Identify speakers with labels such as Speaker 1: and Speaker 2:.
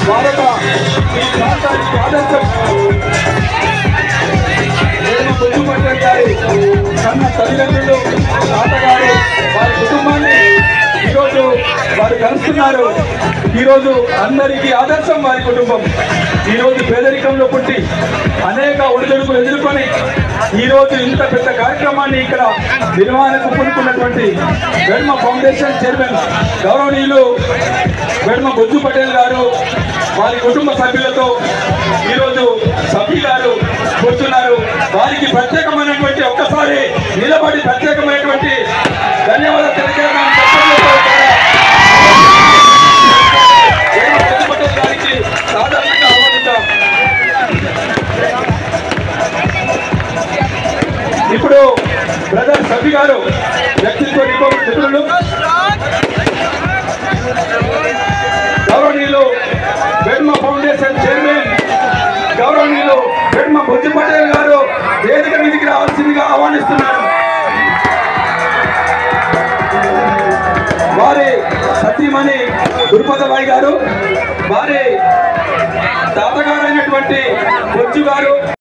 Speaker 1: భారత ఈ ప్రాంతానికి ఆదర్శం బొజ్జు పటేల్ గారి కన్న తల్లిదండ్రులు తాతగారు వారి కుటుంబాన్ని ఈరోజు వారు కలుస్తున్నారు. ఈరోజు అందరికీ ఆదర్శం వారి కుటుంబం. ఈరోజు పేదరికంలో పుట్టి అనేక ఒడిదుడుకులు ఎదుర్కొని ఈరోజు ఇంత పెద్ద కార్యక్రమాన్ని ఇక్కడ నిర్వహణకు పూనుకున్నటువంటి వెడ్మ ఫౌండేషన్ చైర్మన్ గౌరవనీయులు వెడ్మ బొజ్జు పటేల్ గారు వారి కుటుంబ సభ్యులతో ఈరోజు సభ్యు గారు కూర్చున్నారు. వారికి ప్రత్యేకమైనటువంటి ఒక్కసారి నిలబడి ప్రత్యేకమైనటువంటి ధన్యవాదాలు తెలియజేయడం గారికి సాధారణంగా ఆహ్వానిద్దాం. ఇప్పుడు బ్రదర్ సభ్యు గారు వ్యక్తిత్వ నిపుణులు గౌరవనీయులు వెడ్మ ఫౌండేషన్ చైర్మన్ గౌరవనీయులు వెడ్మ బొజ్జు పటేల్ గారు వేదిక మీదకి రావాల్సిందిగా ఆహ్వానిస్తున్నారు. వారి సతీమణి గురుపదబాయి గారు, వారి తాతగారైనటువంటి బొజ్జు గారు